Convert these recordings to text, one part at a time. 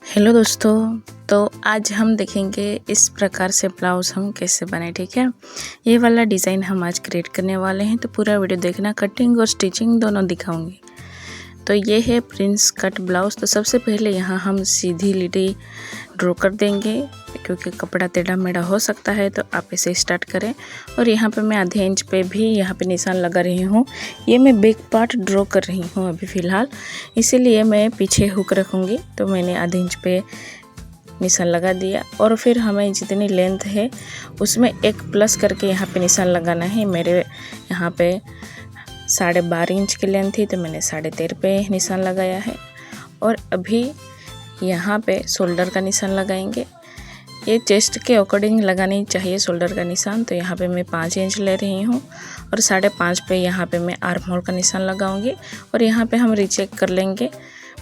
Hello दोस्तों, तो आज हम देखेंगे इस प्रकार से ब्लाउज़ हम कैसे बनाए। ठीक है, ये वाला डिज़ाइन हम आज क्रिएट करने वाले हैं, तो पूरा वीडियो देखना। कटिंग और स्टिचिंग दोनों दिखाऊंगी। तो ये है प्रिंस कट ब्लाउज़। तो सबसे पहले यहाँ हम सीधी लिटी ड्रॉ कर देंगे, क्योंकि कपड़ा टेढ़ा मेढ़ा हो सकता है, तो आप इसे स्टार्ट करें। और यहाँ पे मैं आधे इंच पे भी यहाँ पे निशान लगा रही हूँ। ये मैं बैक पार्ट ड्रॉ कर रही हूँ अभी फ़िलहाल, इसीलिए मैं पीछे हुक रखूँगी। तो मैंने आधे इंच पे निशान लगा दिया और फिर हमें जितनी लेंथ है उसमें एक प्लस करके यहाँ पे निशान लगाना है। मेरे यहाँ पे 12.5 इंच की लेंथ थी, तो मैंने 13.5 पे निशान लगाया है। और अभी यहाँ पे शोल्डर का निशान लगाएंगे। ये चेस्ट के अकॉर्डिंग लगानी चाहिए शोल्डर का निशान। तो यहाँ पे मैं 5 इंच ले रही हूँ और 5.5 पे यहाँ पे मैं आर्म होल का निशान लगाऊंगी। और यहाँ पे हम रीचेक कर लेंगे,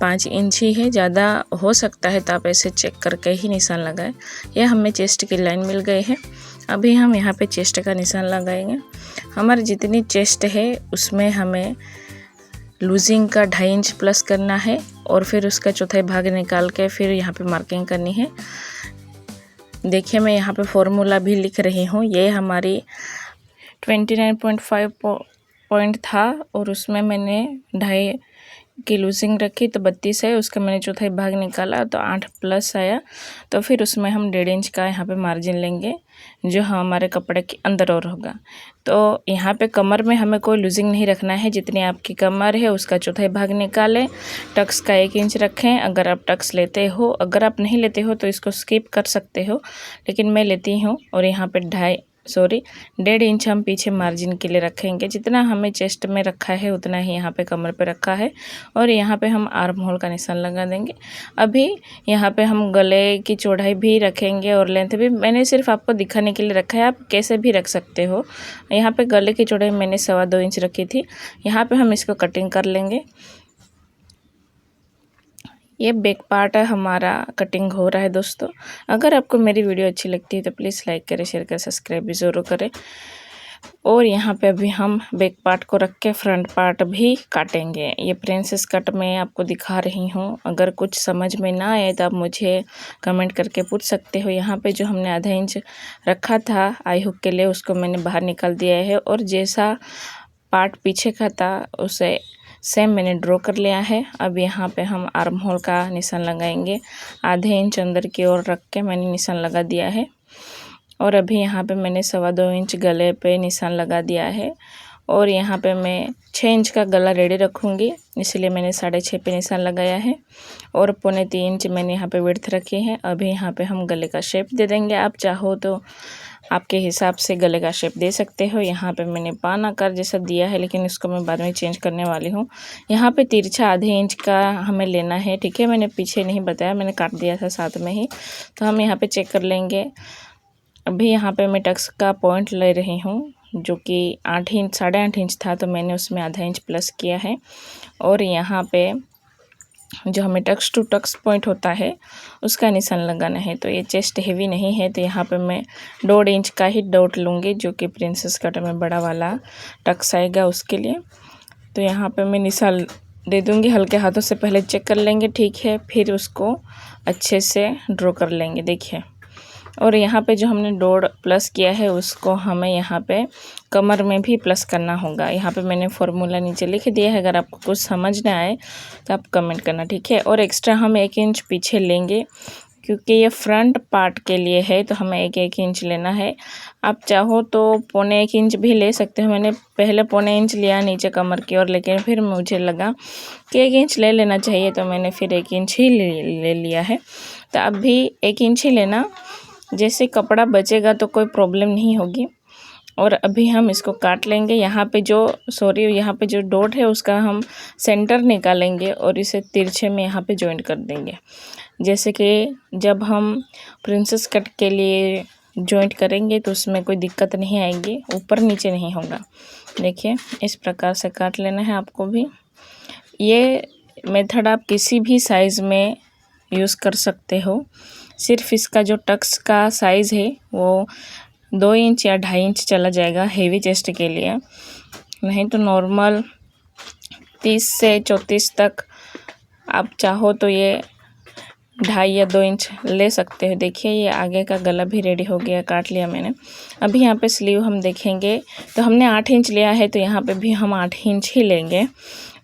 5 इंच ही है, ज़्यादा हो सकता है, तो आप ऐसे चेक करके ही निशान लगाएं। यह हमें चेस्ट की लाइन मिल गई है। अभी हम यहाँ पे चेस्ट का निशान लगाएंगे। हमारी जितनी चेस्ट है उसमें हमें लूजिंग का 2.5 इंच प्लस करना है और फिर उसका चौथाई भाग निकाल के फिर यहाँ पे मार्किंग करनी है। देखिए, मैं यहाँ पे फॉर्मूला भी लिख रही हूँ। ये हमारी 29.5 पॉइंट था और उसमें मैंने 2.5 की लूजिंग रखी, तो 32 है। उसका मैंने चौथाई भाग निकाला तो 8 प्लस आया। तो फिर उसमें हम 1.5 इंच का यहाँ पे मार्जिन लेंगे, जो हमारे कपड़े के अंदर और होगा। तो यहाँ पे कमर में हमें कोई लूजिंग नहीं रखना है। जितनी आपकी कमर है उसका चौथाई भाग निकालें। टक्स का 1 इंच रखें, अगर आप टक्स लेते हो। अगर आप नहीं लेते हो तो इसको स्किप कर सकते हो, लेकिन मैं लेती हूँ। और यहाँ पे 1.5 इंच हम पीछे मार्जिन के लिए रखेंगे। जितना हमें चेस्ट में रखा है उतना ही यहाँ पे कमर पे रखा है। और यहाँ पे हम आर्म होल का निशान लगा देंगे। अभी यहाँ पे हम गले की चौड़ाई भी रखेंगे और लेंथ भी। मैंने सिर्फ आपको दिखाने के लिए रखा है, आप कैसे भी रख सकते हो। यहाँ पे गले की चौड़ाई मैंने 2.25 इंच रखी थी। यहाँ पे हम इसको कटिंग कर लेंगे। ये बैक पार्ट हमारा कटिंग हो रहा है दोस्तों। अगर आपको मेरी वीडियो अच्छी लगती है तो प्लीज़ लाइक करें, शेयर करें, सब्सक्राइब भी ज़रूर करें। और यहाँ पे अभी हम बैक पार्ट को रख के फ्रंट पार्ट भी काटेंगे। ये प्रिंसेस कट मैं आपको दिखा रही हूँ। अगर कुछ समझ में ना आए तो आप मुझे कमेंट करके पूछ सकते हो। यहाँ पे जो हमने आधा इंच रखा था आई हुक के लिए, उसको मैंने बाहर निकाल दिया है। और जैसा पार्ट पीछे का था उसे सेम मैंने ड्रॉ कर लिया है। अब यहाँ पे हम आर्म होल का निशान लगाएंगे। आधे इंच अंदर की ओर रख के मैंने निशान लगा दिया है। और अभी यहाँ पे मैंने 2.25 इंच गले पे निशान लगा दिया है। और यहाँ पे मैं 6 इंच का गला रेडी रखूँगी, इसलिए मैंने 6.5 पे निशान लगाया है। और 2.25 इंच मैंने यहाँ पे विड्थ रखी है। अभी यहाँ पे हम गले का शेप दे देंगे। आप चाहो तो आपके हिसाब से गले का शेप दे सकते हो। यहाँ पे मैंने पान आकार जैसा दिया है, लेकिन इसको मैं बाद में चेंज करने वाली हूँ। यहाँ पे तिरछा आधे इंच का हमें लेना है। ठीक है, मैंने पीछे नहीं बताया, मैंने काट दिया था साथ में ही। तो हम यहाँ पे चेक कर लेंगे। अभी यहाँ पे मैं टक्स का पॉइंट ले रही हूँ, जो कि 8.5 इंच था, तो मैंने उसमें आधा इंच प्लस किया है। और यहाँ पे जो हमें टक्स टू टक्स पॉइंट होता है उसका निशान लगाना है। तो ये चेस्ट हेवी नहीं है, तो यहाँ पे मैं 1.5 इंच का ही डॉट लूँगी, जो कि प्रिंसेस कट में बड़ा वाला टक्स आएगा उसके लिए। तो यहाँ पे मैं निशान दे दूँगी। हल्के हाथों से पहले चेक कर लेंगे, ठीक है, फिर उसको अच्छे से ड्रॉ कर लेंगे। देखिए, और यहाँ पे जो हमने डॉट प्लस किया है उसको हमें यहाँ पे कमर में भी प्लस करना होगा। यहाँ पे मैंने फॉर्मूला नीचे लिख दिया है। अगर आपको कुछ समझ ना आए तो आप कमेंट करना, ठीक है। और एक्स्ट्रा हम 1 इंच पीछे लेंगे, क्योंकि ये फ्रंट पार्ट के लिए है, तो हमें 1 इंच लेना है। आप चाहो तो 1.25 इंच भी ले सकते हो। मैंने पहले 1.25 इंच लिया नीचे कमर की ओर, लेकिन फिर मुझे लगा कि 1 इंच ले लेना चाहिए, तो मैंने फिर 1 इंच ही ले लिया है। तो अब भी 1 इंच ही लेना, जैसे कपड़ा बचेगा तो कोई प्रॉब्लम नहीं होगी। और अभी हम इसको काट लेंगे। यहाँ पे जो डॉट है उसका हम सेंटर निकालेंगे और इसे तिरछे में यहाँ पे जॉइंट कर देंगे। जैसे कि जब हम प्रिंसेस कट के लिए जॉइंट करेंगे तो उसमें कोई दिक्कत नहीं आएगी, ऊपर नीचे नहीं होगा। देखिए, इस प्रकार से काट लेना है आपको भी। ये मेथड आप किसी भी साइज़ में यूज़ कर सकते हो। सिर्फ इसका जो टक्स का साइज़ है वो 2 इंच या 2.5 इंच चला जाएगा हेवी चेस्ट के लिए। नहीं तो नॉर्मल 30 से 34 तक आप चाहो तो ये 2.5 या 2 इंच ले सकते हो। देखिए ये आगे का गला भी रेडी हो गया, काट लिया मैंने। अभी यहाँ पे स्लीव हम देखेंगे तो हमने 8 इंच लिया है, तो यहाँ पे भी हम 8 इंच ही लेंगे।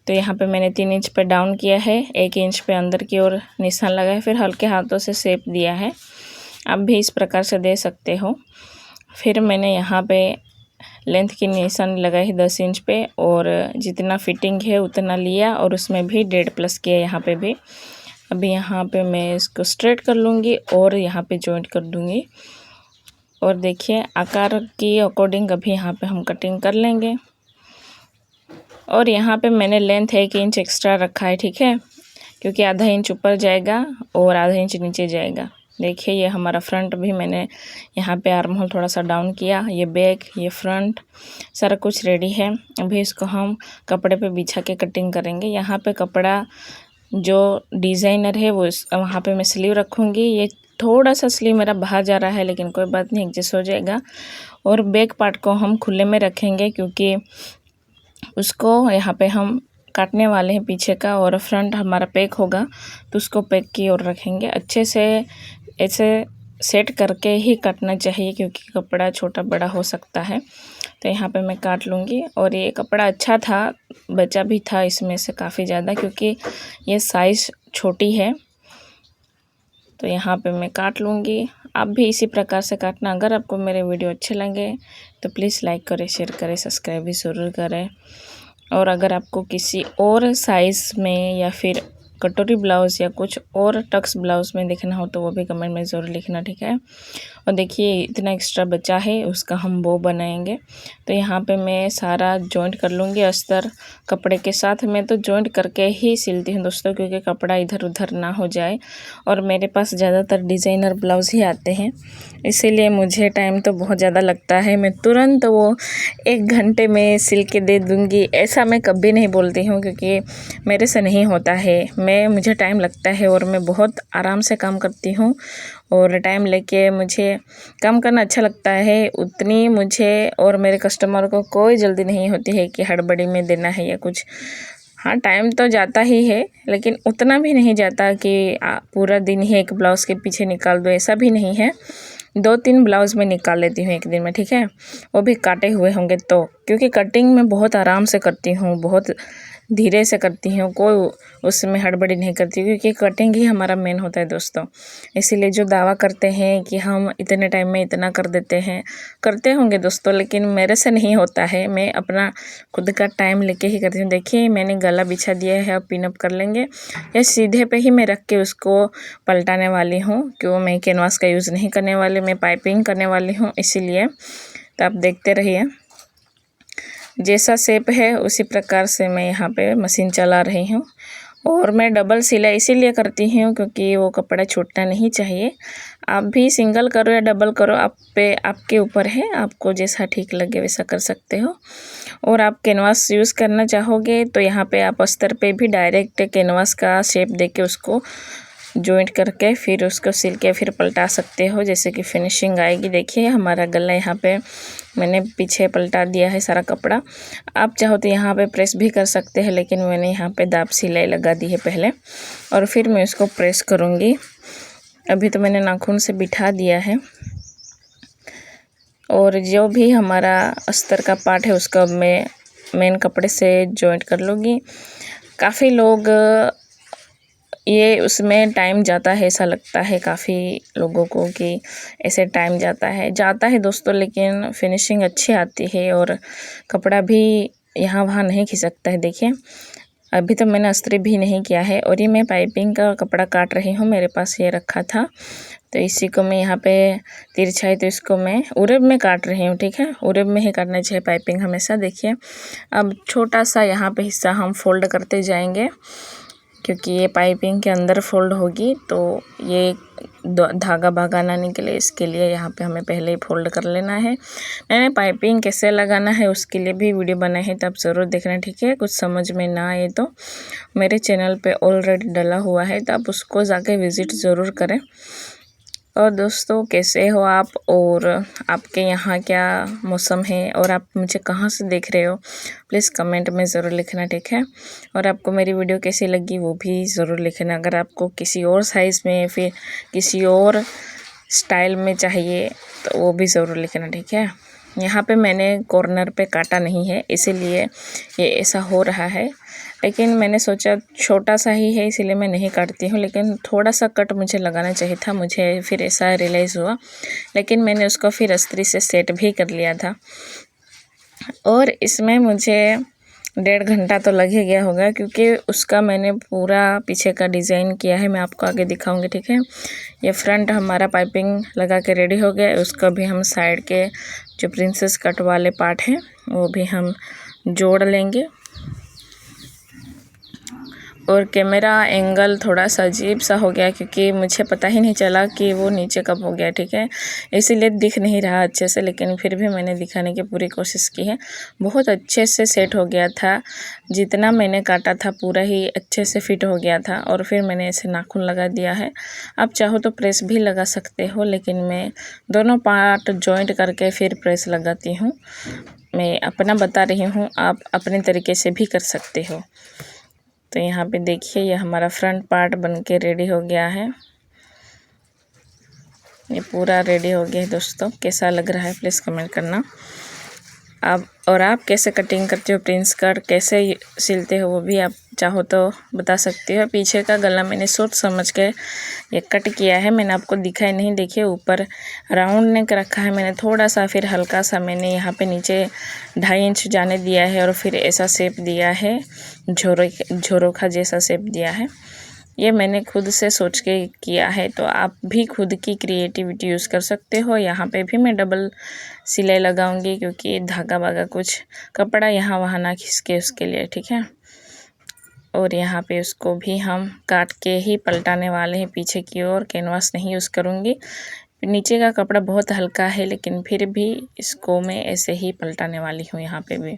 तो यहाँ पे मैंने 3 इंच पे डाउन किया है, 1 इंच पे अंदर की ओर निशान लगाया, फिर हल्के हाथों से शेप दिया है। आप भी इस प्रकार से दे सकते हो। फिर मैंने यहाँ पे लेंथ की निशान लगाई 10 इंच पे, और जितना फिटिंग है उतना लिया, और उसमें भी 1.5 प्लस किया यहाँ पे भी। अभी यहाँ पे मैं इसको स्ट्रेट कर लूँगी और यहाँ पे जॉइंट कर दूँगी। और देखिए आकार की अकॉर्डिंग अभी यहाँ पे हम कटिंग कर लेंगे। और यहाँ पे मैंने लेंथ 1 इंच एक्स्ट्रा रखा है, ठीक है, क्योंकि आधा इंच ऊपर जाएगा और आधा इंच नीचे जाएगा। देखिए ये हमारा फ्रंट भी मैंने यहाँ पे आर्म होल थोड़ा सा डाउन किया। ये बैक, ये फ्रंट, सारा कुछ रेडी है। अभी इसको हम कपड़े पे बिछा के कटिंग करेंगे। यहाँ पे कपड़ा जो डिज़ाइनर है वो वहाँ पे मैं स्लीव रखूँगी। ये थोड़ा सा स्लीव मेरा बाहर जा रहा है, लेकिन कोई बात नहीं, एडजस्ट हो जाएगा। और बैक पार्ट को हम खुले में रखेंगे, क्योंकि उसको यहाँ पे हम काटने वाले हैं पीछे का, और फ्रंट हमारा पैक होगा तो उसको पैक की ओर रखेंगे। अच्छे से ऐसे सेट करके ही काटना चाहिए, क्योंकि कपड़ा छोटा बड़ा हो सकता है। तो यहाँ पे मैं काट लूँगी। और ये कपड़ा अच्छा था, बचा भी था इसमें से काफ़ी ज़्यादा, क्योंकि ये साइज़ छोटी है। तो यहाँ पे मैं काट लूँगी। आप भी इसी प्रकार से काटना। अगर आपको मेरे वीडियो अच्छे लगे तो प्लीज़ लाइक करें, शेयर करें, सब्सक्राइब भी ज़रूर करें। और अगर आपको किसी और साइज़ में या फिर कटोरी ब्लाउज़ या कुछ और टक्स ब्लाउज़ में देखना हो तो वो भी कमेंट में ज़रूर लिखना, ठीक है। और देखिए इतना एक्स्ट्रा बचा है, उसका हम बो बनाएंगे। तो यहाँ पे मैं सारा जॉइंट कर लूँगी अस्तर कपड़े के साथ। मैं तो जॉइंट करके ही सिलती हूँ दोस्तों, क्योंकि कपड़ा इधर उधर ना हो जाए। और मेरे पास ज़्यादातर डिज़ाइनर ब्लाउज़ ही आते हैं, इसीलिए मुझे टाइम तो बहुत ज़्यादा लगता है। मैं तुरंत वो 1 घंटे में सिल के दे दूँगी, ऐसा मैं कभी नहीं बोलती हूँ, क्योंकि मेरे से नहीं होता है। मुझे टाइम लगता है और मैं बहुत आराम से काम करती हूँ, और टाइम लेके मुझे काम करना अच्छा लगता है। उतनी मुझे और मेरे कस्टमर को कोई जल्दी नहीं होती है कि हड़बड़ी में देना है या कुछ। हाँ, टाइम तो जाता ही है, लेकिन उतना भी नहीं जाता कि पूरा दिन ही एक ब्लाउज़ के पीछे निकाल दो, ऐसा भी नहीं है। 2-3 ब्लाउज़ में निकाल लेती हूँ एक दिन में, ठीक है, वो भी काटे हुए होंगे तो। क्योंकि कटिंग मैं बहुत आराम से करती हूँ, बहुत धीरे से करती हूँ, कोई उसमें हड़बड़ी नहीं करती, क्योंकि कटिंग ही हमारा मेन होता है दोस्तों। इसीलिए जो दावा करते हैं कि हम इतने टाइम में इतना कर देते हैं, करते होंगे दोस्तों, लेकिन मेरे से नहीं होता है। मैं अपना खुद का टाइम लेके ही करती हूँ। देखिए मैंने गला बिछा दिया है, अब पिन अप कर लेंगे। या सीधे पे ही मैं रख के उसको पलटाने वाली हूँ, क्यों मैं कैनवास का यूज़ नहीं करने वाली, मैं पाइपिंग करने वाली हूँ, इसीलिए। तो आप देखते रहिए, जैसा शेप है उसी प्रकार से मैं यहाँ पे मशीन चला रही हूँ। और मैं डबल सिलाई इसीलिए करती हूँ क्योंकि वो कपड़ा छूटना नहीं चाहिए। आप भी सिंगल करो या डबल करो, आपके ऊपर है, आपको जैसा ठीक लगे वैसा कर सकते हो। और आप कैनवास यूज़ करना चाहोगे तो यहाँ पे आप अस्तर पे भी डायरेक्ट कैनवास का शेप देके उसको जॉइंट करके फिर उसको सिल के फिर पलटा सकते हो, जैसे कि फिनिशिंग आएगी। देखिए हमारा गला यहाँ पे मैंने पीछे पलटा दिया है सारा कपड़ा। आप चाहो तो यहाँ पे प्रेस भी कर सकते हैं, लेकिन मैंने यहाँ पे दाब सिलाई लगा दी है पहले, और फिर मैं इसको प्रेस करूँगी। अभी तो मैंने नाखून से बिठा दिया है। और जो भी हमारा अस्तर का पार्ट है उसका मैं मेन कपड़े से जॉइंट कर लूँगी। काफ़ी लोग ये उसमें टाइम जाता है, ऐसा लगता है काफ़ी लोगों को कि ऐसे टाइम जाता है दोस्तों, लेकिन फिनिशिंग अच्छी आती है और कपड़ा भी यहाँ वहाँ नहीं खिसकता है। देखिए अभी तो मैंने अस्त्री भी नहीं किया है। और ये मैं पाइपिंग का कपड़ा काट रही हूँ, मेरे पास ये रखा था तो इसी को मैं यहाँ पे तिरछा है तो इसको मैं उरब में काट रही हूँ, ठीक है। उरब में ही काटना चाहिए पाइपिंग हमेशा। देखिए अब छोटा सा यहाँ पे हिस्सा हम फोल्ड करते जाएंगे, क्योंकि ये पाइपिंग के अंदर फोल्ड होगी तो ये धागा भागा ना निकले, इसके लिए यहाँ पे हमें पहले ही फोल्ड कर लेना है। मैंने पाइपिंग कैसे लगाना है उसके लिए भी वीडियो बनाए हैं, तो आप ज़रूर देखना, ठीक है। कुछ समझ में ना आए तो मेरे चैनल पे ऑलरेडी डला हुआ है, तो आप उसको जाके विज़िट ज़रूर करें। और दोस्तों कैसे हो आप, और आपके यहाँ क्या मौसम है, और आप मुझे कहाँ से देख रहे हो प्लीज़ कमेंट में ज़रूर लिखना, ठीक है। और आपको मेरी वीडियो कैसी लगी वो भी ज़रूर लिखना। अगर आपको किसी और साइज़ में फिर किसी और स्टाइल में चाहिए तो वो भी ज़रूर लिखना, ठीक है। यहाँ पे मैंने कॉर्नर पे काटा नहीं है, इसीलिए ये ऐसा हो रहा है, लेकिन मैंने सोचा छोटा सा ही है इसीलिए मैं नहीं काटती हूँ, लेकिन थोड़ा सा कट मुझे लगाना चाहिए था। मुझे फिर ऐसा रियलाइज़ हुआ, लेकिन मैंने उसको फिर अस्त्री से सेट भी कर लिया था। और इसमें मुझे 1.5 घंटा तो लग ही गया होगा, क्योंकि उसका मैंने पूरा पीछे का डिज़ाइन किया है। मैं आपको आगे दिखाऊंगी, ठीक है। ये फ्रंट हमारा पाइपिंग लगा के रेडी हो गया। उसका भी हम साइड के जो प्रिंसेस कट वाले पार्ट हैं वो भी हम जोड़ लेंगे। और कैमरा एंगल थोड़ा सा अजीब सा हो गया, क्योंकि मुझे पता ही नहीं चला कि वो नीचे कब हो गया, ठीक है। इसीलिए दिख नहीं रहा अच्छे से, लेकिन फिर भी मैंने दिखाने की पूरी कोशिश की है। बहुत अच्छे से सेट हो गया था, जितना मैंने काटा था पूरा ही अच्छे से फिट हो गया था। और फिर मैंने ऐसे नाखून लगा दिया है। आप चाहो तो प्रेस भी लगा सकते हो, लेकिन मैं दोनों पार्ट जॉइंट करके फिर प्रेस लगाती हूँ। मैं अपना बता रही हूँ, आप अपने तरीके से भी कर सकते हो। तो यहाँ पे देखिए ये हमारा फ्रंट पार्ट बनके रेडी हो गया है। ये पूरा रेडी हो गया है दोस्तों। कैसा लग रहा है प्लीज़ कमेंट करना। आप कैसे कटिंग करते हो, प्रिंस कट कैसे सिलते हो वो भी आप चाहो तो बता सकते हो। पीछे का गला मैंने सोच समझ के ये कट किया है, मैंने आपको दिखाई नहीं। देखिए ऊपर राउंड नेक रखा है मैंने थोड़ा सा, फिर हल्का सा मैंने यहाँ पे नीचे 2.5 इंच जाने दिया है, और फिर ऐसा शेप दिया है, झोरोखा जैसा शेप दिया है। ये मैंने खुद से सोच के किया है, तो आप भी खुद की क्रिएटिविटी यूज़ कर सकते हो। यहाँ पे भी मैं डबल सिलाई लगाऊंगी, क्योंकि धागा वागा कुछ कपड़ा यहाँ वहाँ ना खिसके उसके लिए, ठीक है। और यहाँ पे उसको भी हम काट के ही पलटाने वाले हैं पीछे की ओर, कैनवास नहीं यूज़ करूँगी। नीचे का कपड़ा बहुत हल्का है, लेकिन फिर भी इसको मैं ऐसे ही पलटाने वाली हूँ यहाँ पे भी।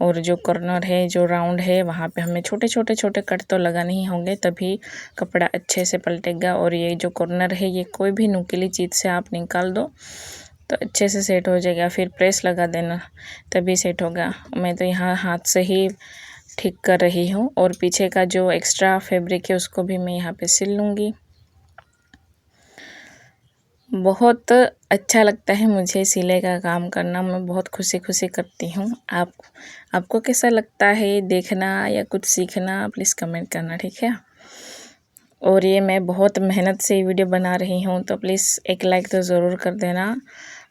और जो कॉर्नर है, जो राउंड है, वहाँ पे हमें छोटे छोटे कट तो लगाने ही होंगे, तभी कपड़ा अच्छे से पलटेगा। और ये जो कॉर्नर है ये कोई भी नुकीली चीज़ से आप निकाल दो तो अच्छे से सेट हो जाएगा। फिर प्रेस लगा देना तभी सेट होगा। मैं तो यहाँ हाथ से ही ठीक कर रही हूँ। और पीछे का जो एक्स्ट्रा फैब्रिक है उसको भी मैं यहाँ पे सिल लूँगी। बहुत अच्छा लगता है मुझे सिलाई का काम करना, मैं बहुत खुशी करती हूँ। आपको कैसा लगता है देखना या कुछ सीखना, प्लीज़ कमेंट करना, ठीक है। और ये मैं बहुत मेहनत से वीडियो बना रही हूँ, तो प्लीज़ एक लाइक तो ज़रूर कर देना,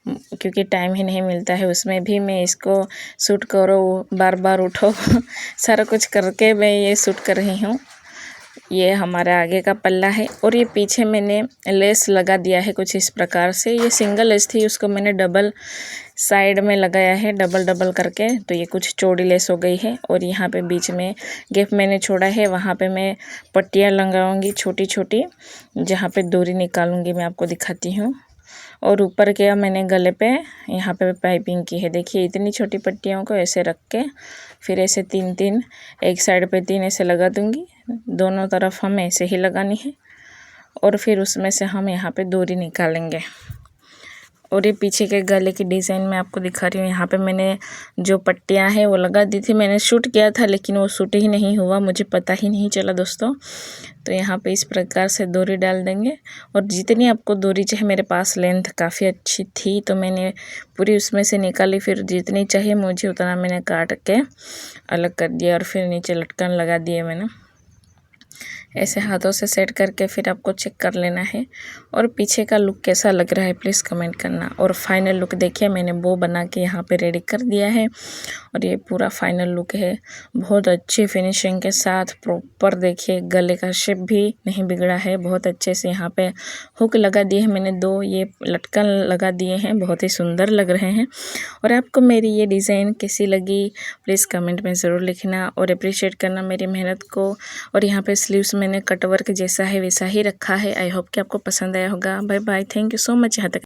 क्योंकि टाइम ही नहीं मिलता है। उसमें भी मैं इसको शूट करो, बार बार उठो सारा कुछ करके मैं ये शूट कर रही हूँ। ये हमारा आगे का पल्ला है, और ये पीछे मैंने लेस लगा दिया है कुछ इस प्रकार से। ये सिंगल लेस थी, उसको मैंने डबल साइड में लगाया है, डबल करके, तो ये कुछ चौड़ी लेस हो गई है। और यहाँ पे बीच में गैप मैंने छोड़ा है, वहाँ पे मैं पट्टियाँ लगाऊंगी छोटी छोटी, जहाँ पे डोरी निकालूंगी मैं आपको दिखाती हूँ। और ऊपर क्या मैंने गले पे यहाँ पे पाइपिंग की है। देखिए इतनी छोटी पट्टियों को ऐसे रख के फिर ऐसे 3 एक साइड पे 3 ऐसे लगा दूंगी, दोनों तरफ हम ऐसे ही लगानी है। और फिर उसमें से हम यहाँ पे डोरी निकालेंगे। और ये पीछे के गले की डिज़ाइन मैं आपको दिखा रही हूँ। यहाँ पे मैंने जो पट्टियाँ हैं वो लगा दी थी, मैंने शूट किया था, लेकिन वो शूट ही नहीं हुआ, मुझे पता ही नहीं चला दोस्तों। तो यहाँ पे इस प्रकार से डोरी डाल देंगे। और जितनी आपको डोरी चाहिए, मेरे पास लेंथ काफ़ी अच्छी थी तो मैंने पूरी उसमें से निकाली, फिर जितनी चाहिए मुझे उतना मैंने काट के अलग कर दिया। और फिर नीचे लटकन लगा दिए मैंने, ऐसे हाथों से सेट करके फिर आपको चेक कर लेना है। और पीछे का लुक कैसा लग रहा है प्लीज़ कमेंट करना। और फाइनल लुक देखिए, मैंने बो बना के यहाँ पे रेडी कर दिया है, और ये पूरा फाइनल लुक है, बहुत अच्छी फिनिशिंग के साथ प्रॉपर। देखिए गले का शेप भी नहीं बिगड़ा है, बहुत अच्छे से यहाँ पे हुक लगा दिए हैं मैंने 2, ये लटकन लगा दिए हैं, बहुत ही सुंदर लग रहे हैं। और आपको मेरी ये डिज़ाइन कैसी लगी प्लीज़ कमेंट में ज़रूर लिखना, और अप्रिशिएट करना मेरी मेहनत को। और यहाँ पे स्लीव्स मैंने कट वर्क जैसा है वैसा ही रखा है। आई होप कि आपको पसंद आया होगा। Bye bye, thank you so much यहाँ तक